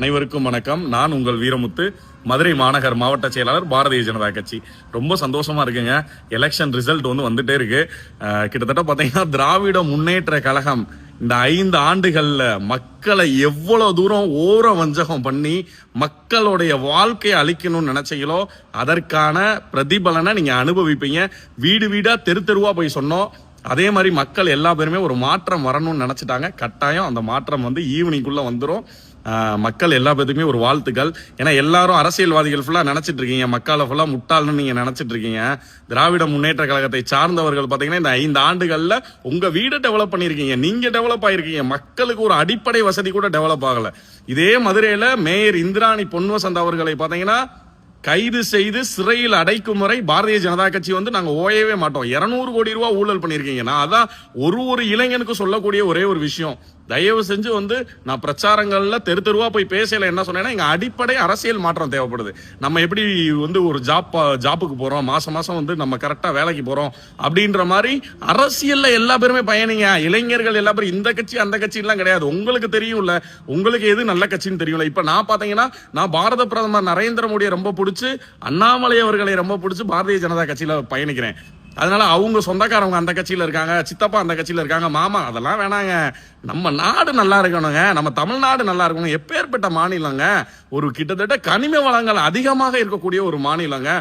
அனைவருக்கும் வணக்கம். நான் உங்கள் வீரமுத்து, மதுரை மாநகர் மாவட்ட செயலாளர், பாரதிய ஜனதா கட்சி. ரொம்ப சந்தோஷமா இருக்குங்க. எலெக்ஷன் ரிசல்ட் வந்துட்டே இருக்கு. கிட்டத்தட்ட பாத்தீங்கன்னா திராவிட முன்னேற்ற கழகம் இந்த 5 ஆண்டுகள்ல மக்களை எவ்வளவு தூரம் ஓர வஞ்சகம் பண்ணி மக்களுடைய வாழ்க்கையை அழிக்கணும்னு நினைச்சீங்களோ அதற்கான பிரதிபலனை நீங்க அனுபவிப்பீங்க. வீடு வீடா தெரு தெருவா போய் சொன்னோம். அதே மாதிரி மக்கள் எல்லா பேருமே ஒரு மாற்றம் வரணும்னு நினைச்சிட்டாங்க. கட்டாயம் அந்த மாற்றம் ஈவினிங்குள்ள வந்துடும். மக்கள் எல்லா பேருக்குமே ஒரு வாழ்த்துக்கள். ஏன்னா எல்லாரும் அரசியல்வாதிகள் ஃபுல்லா நினைச்சிட்டு இருக்கீங்க, மக்களை ஃபுல்லா முட்டாள்னு நீங்க நினைச்சிட்டு இருக்கீங்க. திராவிட முன்னேற்ற கழகத்தை சார்ந்தவர்கள் பாத்தீங்கன்னா இந்த 5 ஆண்டுகள்ல உங்க வீடு டெவலப் பண்ணிருக்கீங்க, நீங்க டெவலப் ஆயிருக்கீங்க. மக்களுக்கு ஒரு அடிப்படை வசதி கூட டெவலப் ஆகல. இதே மதுரையில மேயர் இந்திராணி பொன்வசந்த் அவர்களை பாத்தீங்கன்னா கைது செய்து சிறையில் அடைக்கும் வரை பாரதிய ஜனதா கட்சி நாங்க ஓயவே மாட்டோம். 200 கோடி ரூபாய் ஊழல் பண்ணிருக்கீங்க. நான் அதான் ஒரு இளைஞனுக்கு சொல்லக்கூடிய ஒரே ஒரு விஷயம், தயவு செஞ்சு நான் பிரச்சாரங்கள்ல தெரு தெருவா போய் பேசல. என்ன சொன்னேன்னா, எங்க அடிப்படை அரசியல் மாற்றம் தேவைப்படுது. நம்ம எப்படி ஒரு ஜாப்புக்கு போறோம், மாசம் நம்ம கரெக்டா வேலைக்கு போறோம் அப்படின்ற மாதிரி அரசியல்ல எல்லா பேருமே பயணிங்க. இளைஞர்கள் எல்லா பேரும் இந்த கட்சி அந்த கட்சி எல்லாம் கிடையாது. உங்களுக்கு தெரியும்ல, உங்களுக்கு எது நல்ல கட்சின்னு தெரியும்ல. இப்ப நான் பாத்தீங்கன்னா, நான் பாரத பிரதமர் நரேந்திர மோடியை ரொம்ப பிடிச்சு, அண்ணாமலை அவர்களை ரொம்ப பிடிச்சு பாரதிய ஜனதா கட்சியில பயணிக்கிறேன். அதனால அவங்க சொந்தக்காரவங்க அந்த கட்சியில இருக்காங்க, சித்தப்பா அந்த கட்சியில இருக்காங்க, மாமா அதெல்லாம் வேணாங்க. நம்ம நாடு நல்லா இருக்கணுங்க, நம்ம தமிழ்நாடு நல்லா இருக்கணும். எப்பேற்பட்ட மாநிலங்க, ஒரு கிட்டத்தட்ட கனிம வளங்கள் அதிகமாக இருக்கக்கூடிய ஒரு மாநிலங்க.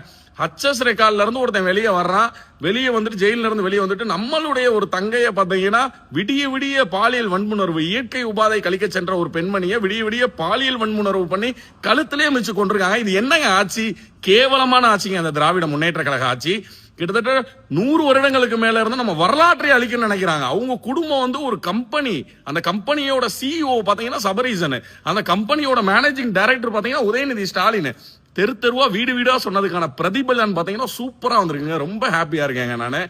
ஹச்எஸ் ரெக்கார்ட்ல இருந்து ஒருத்தன் வெளியே வர்றான், வெளியே ஜெயில இருந்து வெளியே நம்மளுடைய ஒரு தங்கைய பாத்தீங்கன்னா விடிய விடிய பாலியல் வன்புணர்வு, இயற்கை உபாதை கழிக்க சென்ற ஒரு பெண்மணியை விடிய விடிய பாலியல் வன்புணர்வு பண்ணி கழுத்திலே மிச்சு கொண்டிருக்காங்க. இது என்னங்க ஆட்சி? கேவலமான ஆட்சிங்க அந்த திராவிட முன்னேற்ற கழக ஆட்சி. கிட்டத்தட்ட 100 வருடங்களுக்கு மேல இருந்து நம்ம வரலாற்றை அழிக்கணும்னு நினைக்கிறாங்க. அவங்க குடும்பம் ஒரு கம்பெனி, அந்த கம்பெனியோட சிஇஓ பாத்தீங்கன்னா சபரீசன், அந்த கம்பெனியோட மேனேஜிங் டைரக்டர் பாத்தீங்கன்னா உதயநிதி ஸ்டாலின். தெரு தெருவா வீடு வீடா சொன்னதுக்கான பிரதிபலன் பாத்தீங்கன்னா சூப்பரா வந்திருக்குங்க. ரொம்ப ஹாப்பியா இருக்கேங்க. நானு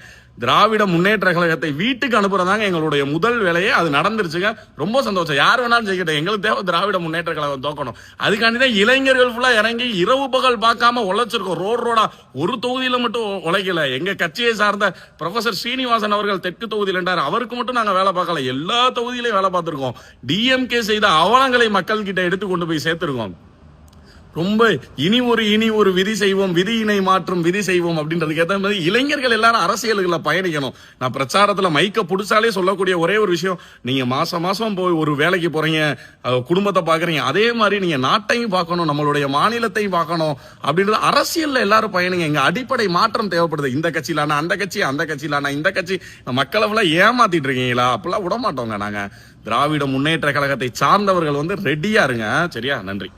திராவிட முன்னேற்ற கழகத்தை வீட்டுக்கு அனுப்புறதாங்க எங்களுடைய முதல் வேலையே. அது நடந்துருச்சுங்க. ரொம்ப சந்தோஷம். யார் வேணாலும் செய்யட்டும், எங்களுக்கு தேவை திராவிட முன்னேற்ற கழகம் தோக்கணும். அதுக்காண்டிதான் இளைஞர்கள் ஃபுல்லா இறங்கி இரவு பகல் பார்க்காம உழைச்சிருக்கோம். ரோடா ஒரு தொகுதியில மட்டும் உழைக்கல. எங்க கட்சியை சார்ந்த ப்ரொஃபசர் ஸ்ரீனிவாசன் அவர்கள் தெற்கு தொகுதியில் என்றார், அவருக்கு மட்டும் நாங்க வேலை பார்க்கல, எல்லா தொகுதியிலையும் வேலை பார்த்திருக்கோம். டிஎம்கே செய்த அவலங்களை மக்கள் கிட்ட எடுத்து கொண்டு போய் சேர்த்திருக்கோம். ரொம்ப இனி ஒரு விதி செய்வோம், விதியினை மாற்றும் விதி செய்வோம் அப்படின்றதுக்கு ஏற்ற மாதிரி இளைஞர்கள் எல்லாரும் அரசியல்களை பயணிக்கணும். நான் பிரச்சாரத்துல மைக்க புடிச்சாலே சொல்லக்கூடிய ஒரே ஒரு விஷயம், நீங்க மாசம் போய் ஒரு வேலைக்கு போறீங்க, குடும்பத்தை பாக்குறீங்க, அதே மாதிரி நீங்க நாட்டையும் பார்க்கணும், நம்மளுடைய மாநிலத்தையும் பார்க்கணும் அப்படின்றது அரசியல்ல எல்லாரும் பயணிங்க. எங்க அடிப்படை மாற்றம் தேவைப்படுது. இந்த கட்சியிலான அந்த கட்சி, அந்த கட்சியிலான இந்த கட்சி, மக்களை ஃபுல்லா ஏமாத்திட்டு இருக்கீங்களா? அப்பெல்லாம் விட மாட்டோங்க. நாங்க திராவிட முன்னேற்ற கழகத்தை சார்ந்தவர்கள் ரெடியா இருங்க. சரியா? நன்றி.